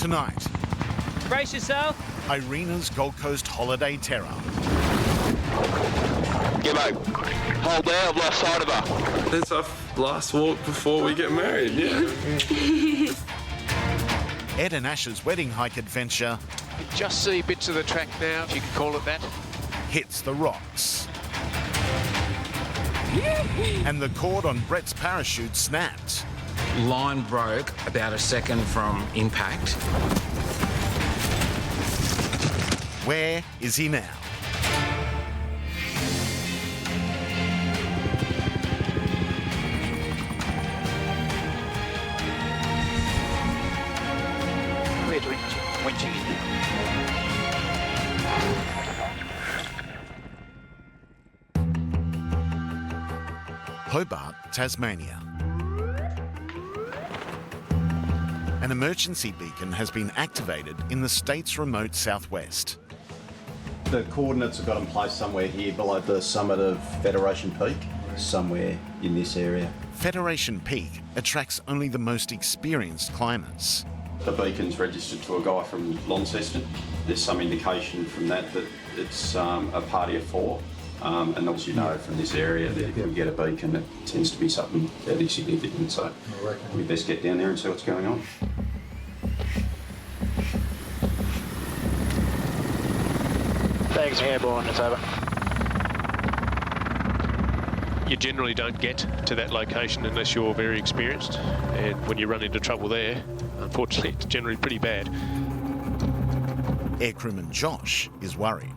Tonight, brace yourself. Irina's Gold Coast holiday terror. Gibbo, hold there, I've lost sight of her. It's our last walk before we get married, yeah. Ed and Ash's wedding hike adventure You can just see bits of the track now, if you can call it that. hits the rocks. And the cord on Brett's parachute snapped. Line broke about a second from impact. Where is he now? We're winching in now. Hobart, Tasmania. An emergency beacon has been activated in the state's remote southwest. The coordinates are got in place somewhere here below the summit of Federation Peak, somewhere in this area. Federation Peak attracts only the most experienced climbers. The beacon's registered to a guy from Launceston. There's some indication from that it's a party of four. And as you know from this area, that if we get a beacon, it tends to be something fairly significant. So we best get down there and see what's going on. Thanks, airborne, it's over. You generally don't get to that location unless you're very experienced, and when you run into trouble there, unfortunately, it's generally pretty bad. Air crewman Josh is worried.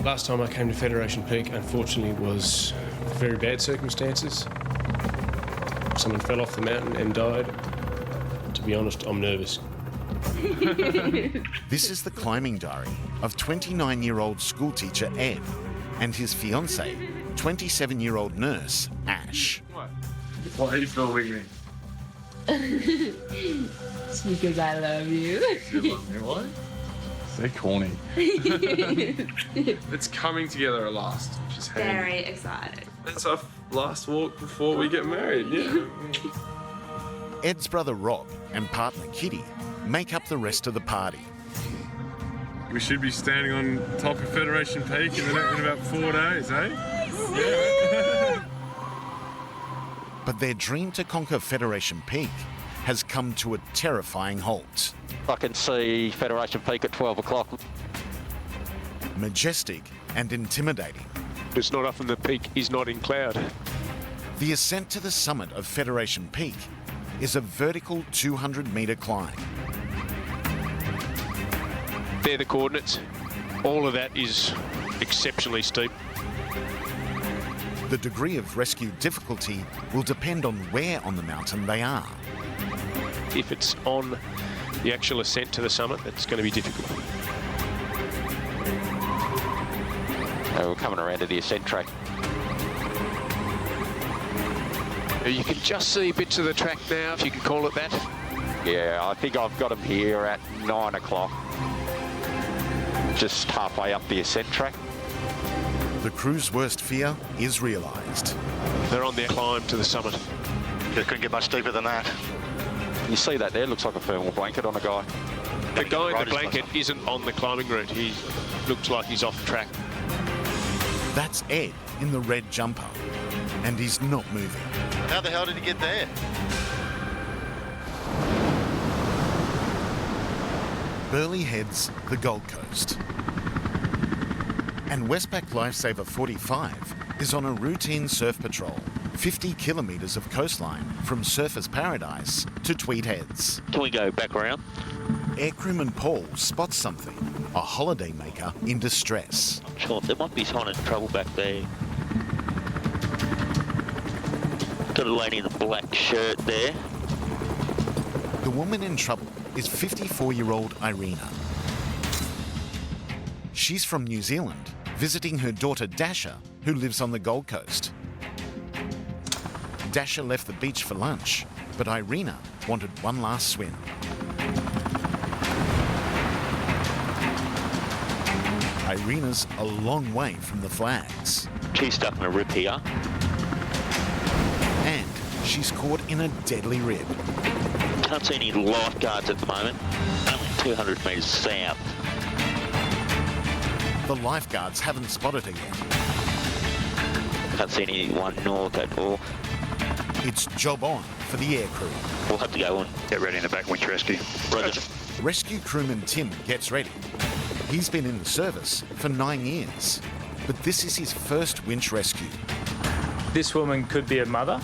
Last time I came to Federation Peak, unfortunately, was very bad circumstances. Someone fell off the mountain and died. To be honest, I'm nervous. This is the climbing diary of 29-year-old schoolteacher Ed and his fiancée, 27-year-old nurse Ash. Why are you filming me? It's because I love you. You love me, what? So corny. It's coming together at last, which is handy. Very excited. It's our last walk before we get married, yeah. Ed's brother Rob and partner Kitty make up the rest of the party. We should be standing on top of Federation Peak in about 4 days, eh? Yeah. But their dream to conquer Federation Peak has come to a terrifying halt. I can see Federation Peak at 12 o'clock. Majestic and intimidating. It's not often the peak is not in cloud. The ascent to the summit of Federation Peak is a vertical 200-metre climb. They're the coordinates. All of that is exceptionally steep. The degree of rescue difficulty will depend on where on the mountain they are. If it's on the actual ascent to the summit, it's going to be difficult. We're coming around to the ascent track. You can just see bits of the track now, if you can call it that. Yeah, I think I've got them here at 9 o'clock. Just halfway up the ascent track. The crew's worst fear is realised. They're on their climb to the summit. You couldn't get much deeper than that. You see that there? Looks like a thermal blanket on a guy. The guy in the blanket isn't on the climbing route. He looks like he's off track. That's Ed in the red jumper, and he's not moving. How the hell did he get there? Burleigh heads the Gold Coast. And Westpac Lifesaver 45 is on a routine surf patrol, 50 kilometres of coastline from Surfers Paradise to Tweed Heads. Can we go back around? Air crewman Paul spots something, a holidaymaker in distress. Sure, there might be someone in trouble back there. Got a lady in a black shirt there. The woman in trouble is 54-year-old Irena. She's from New Zealand, visiting her daughter Dasha, who lives on the Gold Coast. Dasha left the beach for lunch, but Irena wanted one last swim. Irena's a long way from the flags. She's stuck in a rip here. And she's caught in a deadly rip. Can't see any lifeguards at the moment. Only 200 metres south. The lifeguards haven't spotted her yet. Can't see anyone north at all. It's job on for the air crew. We'll have to go and get ready in the back winch rescue. Roger. Rescue crewman Tim gets ready. He's been in the service for 9 years, but this is his first winch rescue. This woman could be a mother,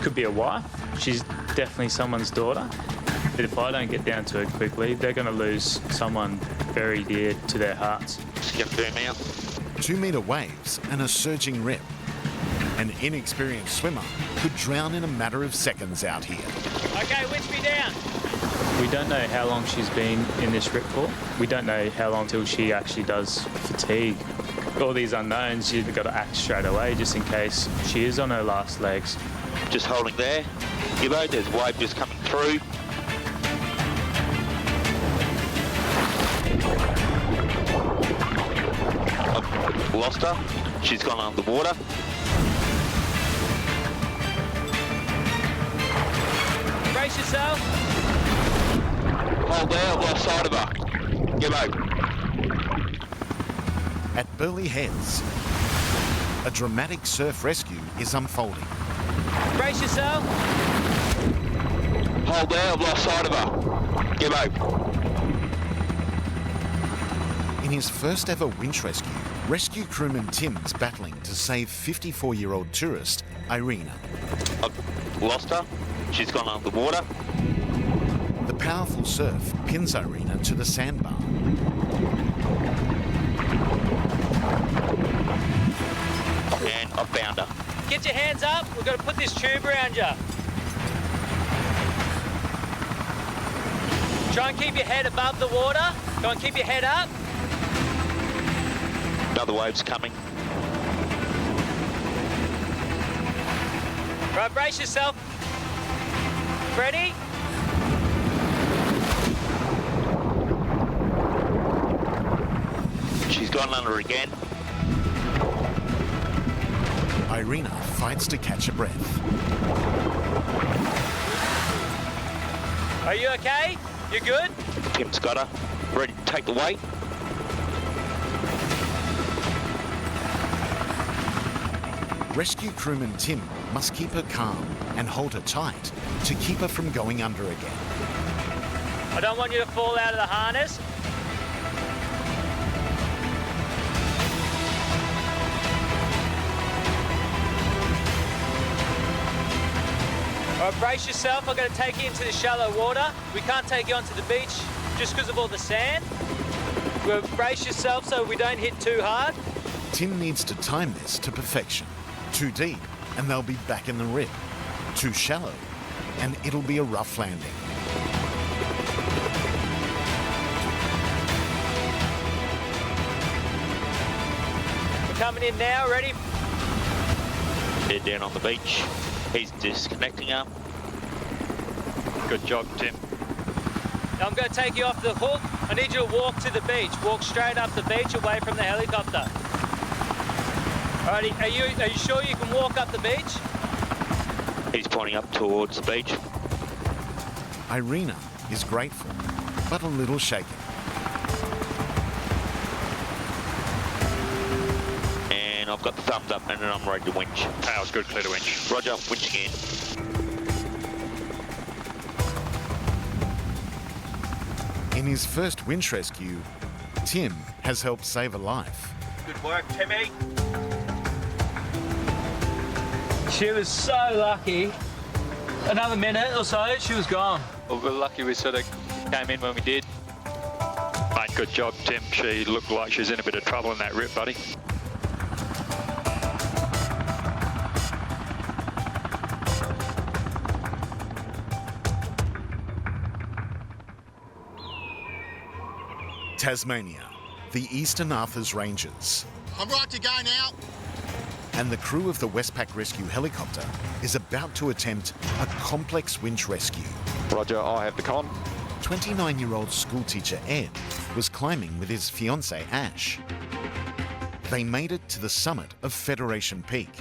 could be a wife. She's definitely someone's daughter. But if I don't get down to her quickly, they're going to lose someone very dear to their hearts. Just get firm out. 2-metre waves and a surging rip. An inexperienced swimmer could drown in a matter of seconds out here. Okay, winch me down. We don't know how long she's been in this rip for. We don't know how long till she actually does fatigue. All these unknowns, you've got to act straight away just in case she is on her last legs. Just holding there. Gibbo, there's a wave just coming through. I've lost her. She's gone under the water. Brace yourself. Hold there, I've lost sight of her. Gibbo. At BURLEIGH Heads, a dramatic surf rescue is unfolding. Brace yourself. Hold there, I've lost sight of her. Gibbo. In his first ever winch rescue, rescue crewman Tim is battling to save 54-year-old tourist Irina. I've lost her. She's gone under the water. The powerful surf pins Irina to the sandbar. And I've found her. Get your hands up. We've got to put this tube around you. Try and keep your head above the water. Go and keep your head up. Another wave's coming. Right, brace yourself. Ready? She's gone under again. Irina fights to catch a breath. Are you okay? You good? Tim's got her. Ready to take the weight. Rescue crewman Tim must keep her calm and hold her tight to keep her from going under again. I don't want you to fall out of the harness. All right, brace yourself. I've got to take you into the shallow water. We can't take you onto the beach just because of all the sand. We'll brace yourself so we don't hit too hard. Tim needs to time this to perfection. Too deep, and they'll be back in the rip. Too shallow, and it'll be a rough landing. We're coming in now, ready? They're down on the beach. He's disconnecting her. Good job, Tim. I'm going to take you off the hook. I need you to walk to the beach. Walk straight up the beach away from the helicopter. Alrighty, are you sure you can walk up the beach? He's pointing up towards the beach. Irina is grateful, but a little shaken. And I've got the thumbs up and then I'm ready to winch. Power's good, clear to winch. Roger, winch again. In his first winch rescue, Tim has helped save a life. Good work, Timmy. She was so lucky. Another minute or so, she was gone. Well, we're lucky we sort of came in when we did. Mate, good job, Tim. She looked like she was in a bit of trouble in that rip, buddy. Tasmania, the Eastern Arthurs Ranges. I'm right to go now. And the crew of the Westpac rescue helicopter is about to attempt a complex winch rescue. Roger, I have the con. 29-year-old schoolteacher Ed was climbing with his fiancée Ash. They made it to the summit of Federation Peak,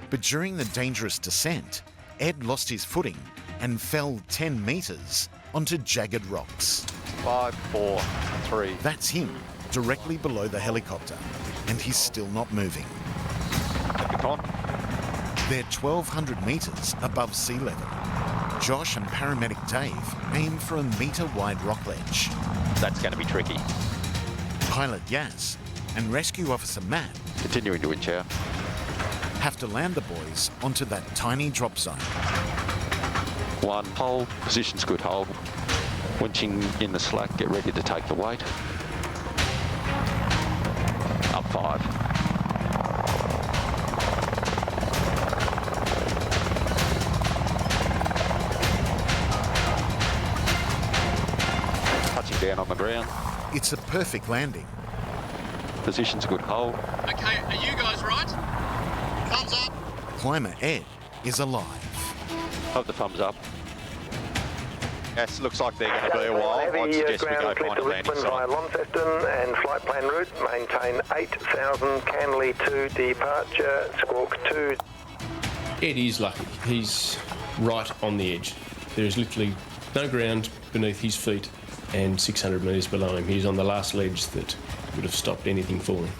but during the dangerous descent, Ed lost his footing and fell 10 metres onto jagged rocks. 5, 4, 3. That's him, directly below the helicopter, and he's still not moving. They're 1,200 metres above sea level. Josh and paramedic Dave aim for a metre-wide rock ledge. That's going to be tricky. Pilot Yaz and rescue officer Matt Continuing to winch out. have to land the boys onto that tiny drop zone. 1, hold, position's good, hold. Winching in the slack, get ready to take the weight. Up 5. Touching down on the ground. It's a perfect landing. Position's good, hold. Okay, are you guys right? Thumbs up. Climber Ed is alive. Have the thumbs up. Yes, looks like they're going to be a while. I'd suggest we go find a landing site. Launceston and flight plan route. Maintain 8,000, Canley to departure, squawk 2. Ed is lucky. He's right on the edge. There's literally no ground beneath his feet and 600 metres below him. He's on the last ledge that would have stopped anything for him.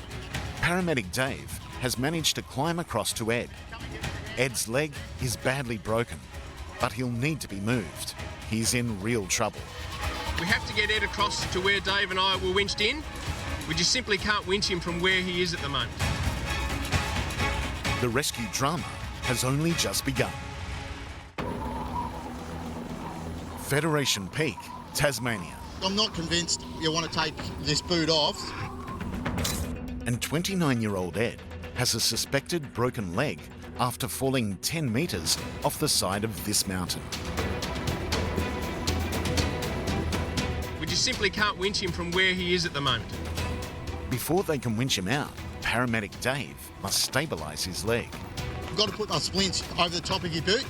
Paramedic Dave has managed to climb across to Ed. Ed's leg is badly broken, but he'll need to be moved. He's in real trouble. We have to get Ed across to where Dave and I were winched in. We just simply can't winch him from where he is at the moment. The rescue drama has only just begun. Federation Peak, Tasmania. I'm not convinced you want to take this boot off. And 29-year-old Ed has a suspected broken leg after falling 10 metres off the side of this mountain. We just simply can't winch him from where he is at the moment. Before they can winch him out, paramedic Dave must stabilise his leg. I've got to put my splints over the top of your boot.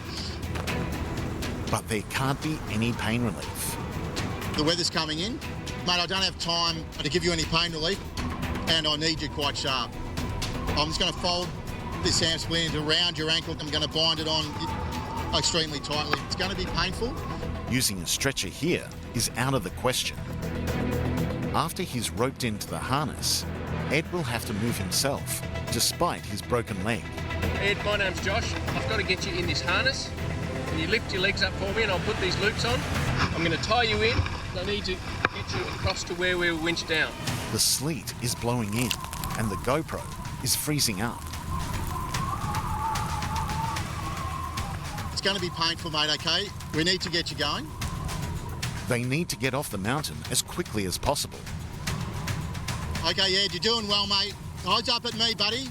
But there can't be any pain relief. The weather's coming in. Mate, I don't have time to give you any pain relief, and I need you quite sharp. I'm just going to fold this ham splint around your ankle. I'm going to bind it on extremely tightly. It's going to be painful. Using a stretcher here is out of the question. After he's roped into the harness, Ed will have to move himself, despite his broken leg. Ed, my name's Josh. I've got to get you in this harness. Can you lift your legs up for me and I'll put these loops on? I'm going to tie you in. I need to get you across to where we're winched down. The sleet is blowing in and the GoPro is freezing up. It's going to be painful, mate, okay? We need to get you going. They need to get off the mountain as quickly as possible. Okay, Ed, you're doing well, mate. Eyes up at me, buddy.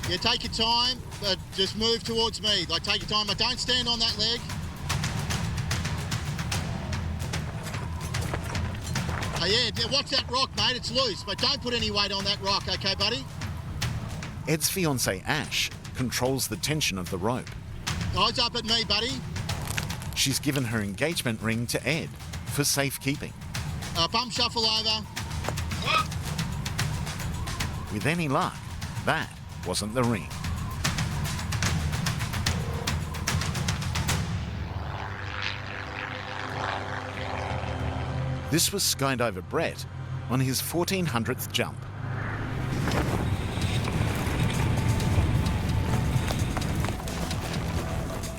Yeah, take your time, but just move towards me. Like, take your time, but don't stand on that leg. Hey, Ed, watch that rock, mate. It's loose, but don't put any weight on that rock, okay, buddy? Ed's fiancée, Ash, controls the tension of the rope. Eyes up at me, buddy. She's given her engagement ring to Ed for safekeeping. Bum shuffle over. With any luck, that wasn't the ring. This was skydiver Brett on his 1400th jump.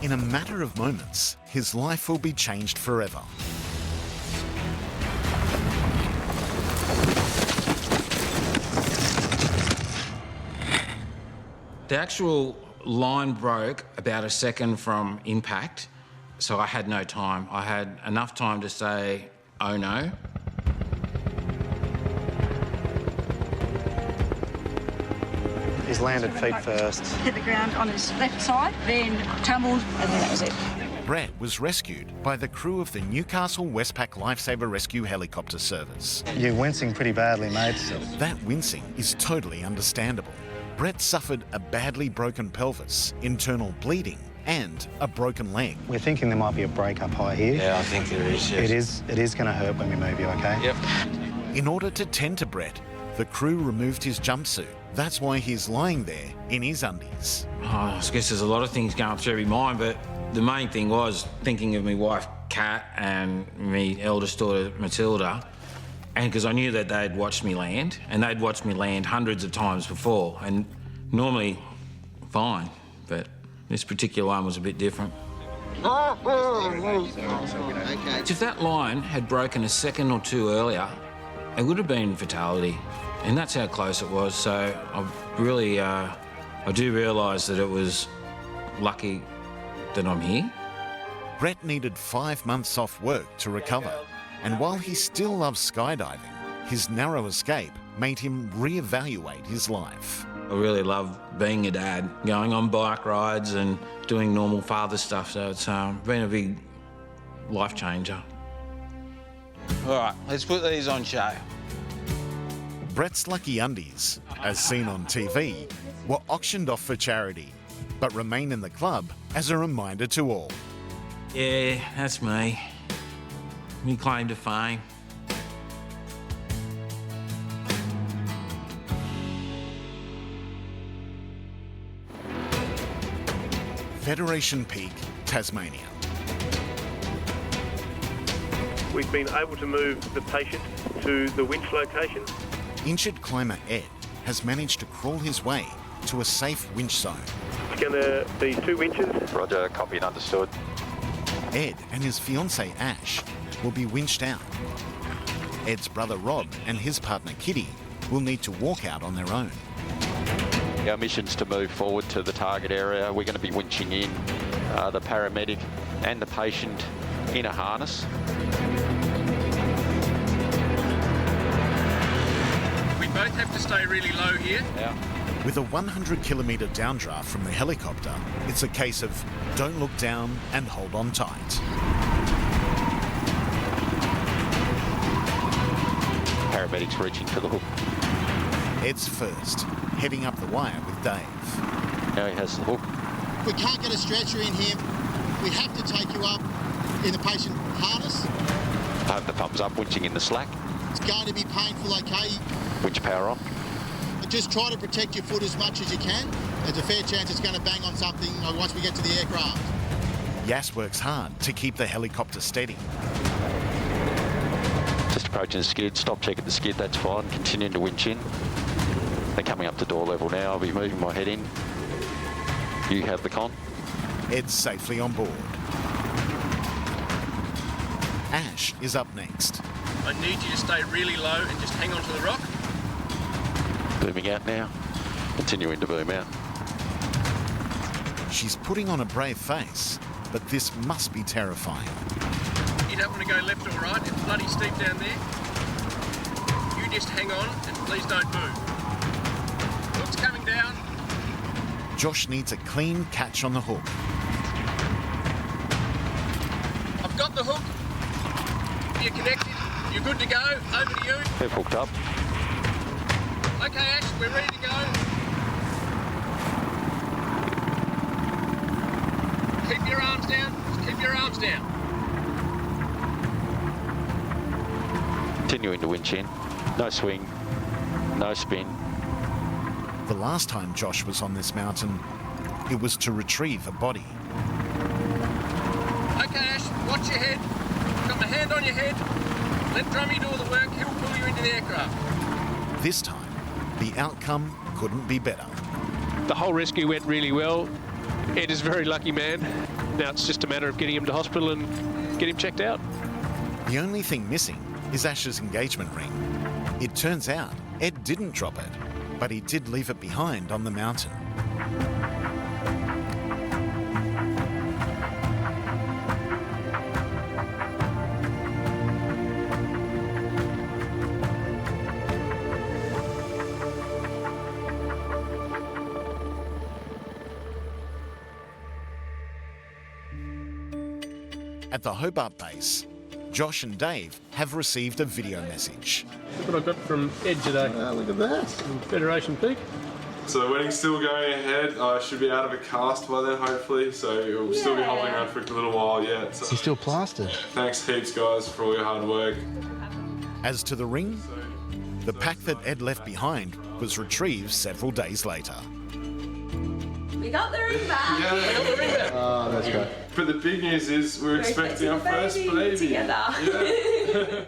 In a matter of moments, his life will be changed forever. The actual line broke about a second from impact, so I had no time. I had enough time to say, oh no. He's landed feet first. Hit the ground on his left side, then tumbled, and then that was it. Brett was rescued by the crew of the Newcastle Westpac Lifesaver Rescue Helicopter Service. You're wincing pretty badly, mate. That wincing is totally understandable. Brett suffered a badly broken pelvis, internal bleeding, and a broken leg. We're thinking there might be a break up high here. Yeah, I think there is, yes. It is going to hurt when we move you, okay? Yep. In order to tend to Brett, the crew removed his jumpsuit. That's why he's lying there in his undies. Oh, I guess there's a lot of things going through my mind, but the main thing was thinking of my wife Kat and my eldest daughter, Matilda, and because I knew that they'd watched me land, and they'd watched me land hundreds of times before, and normally fine, but this particular one was a bit different. If that line had broken a second or two earlier, it would have been fatality, and that's how close it was. So I really, I do realise that it was lucky that I'm here. Brett needed 5 months off work to recover, and while he still loves skydiving, his narrow escape made him re-evaluate his life. I really love being a dad, going on bike rides and doing normal father stuff, so it's been a big life changer. All right, let's put these on show. Brett's lucky undies, as seen on TV, were auctioned off for charity, but remain in the club as a reminder to all. Yeah, that's me. Me claim to fame. Federation Peak, Tasmania. We've been able to move the patient to the winch location. Injured climber Ed has managed to crawl his way to a safe winch zone. It's going to be 2 winches. Roger, copy and understood. Ed and his fiancée Ash will be winched out. Ed's brother Rob and his partner Kitty will need to walk out on their own. Our mission's to move forward to the target area. We're going to be winching in the paramedic and the patient in a harness. We both have to stay really low here. Yeah. With a 100-kilometre downdraft from the helicopter, it's a case of don't look down and hold on tight. Paramedics reaching for the hook. Ed's first, heading up the wire with Dave. Now he has the hook. We can't get a stretcher in here. We have to take you up in the patient harness. I have the thumbs up, winching in the slack. It's going to be painful, okay? Winch power on. Just try to protect your foot as much as you can. There's a fair chance it's going to bang on something once we get to the aircraft. Yas works hard to keep the helicopter steady. Just approaching the skid, stop checking the skid, that's fine. Continuing to winch in. They're coming up to door level now. I'll be moving my head in. You have the con. Ed's safely on board. Ash is up next. I need you to stay really low and just hang on to the rock. Booming out now. Continuing to boom out. She's putting on a brave face, but this must be terrifying. You don't want to go left or right. It's bloody steep down there. You just hang on and please don't move. Hook's coming down. Josh needs a clean catch on the hook. I've got the hook. You're connected. You're good to go. Over to you. They've hooked up. Okay, Ash, we're ready to go. Keep your arms down. Just keep your arms down. Continuing to winch in. No swing, no spin. The last time Josh was on this mountain, it was to retrieve a body. Okay, Ash, watch your head. Got my hand on your head. Let Drummy do all the work. He'll pull you into the aircraft. This time, the outcome couldn't be better. The whole rescue went really well. Ed is a very lucky man. Now it's just a matter of getting him to hospital and get him checked out. The only thing missing is Ash's engagement ring. It turns out Ed didn't drop it, but he did leave it behind on the mountain. At the Hobart base, Josh and Dave have received a video message. Look what I got from Ed today. Look at that. From Federation Peak. So the wedding's still going ahead. I should be out of a cast by then, hopefully. So it'll still be hovering around for a little while yet. So. He's still plastered. Thanks heaps, guys, for all your hard work. As to the ring, the pack that Ed left behind was retrieved several days later. We got the ring back. Yeah. We got the ring back. Oh, that's great. But the big news is we're expecting our first baby. Together. Yeah.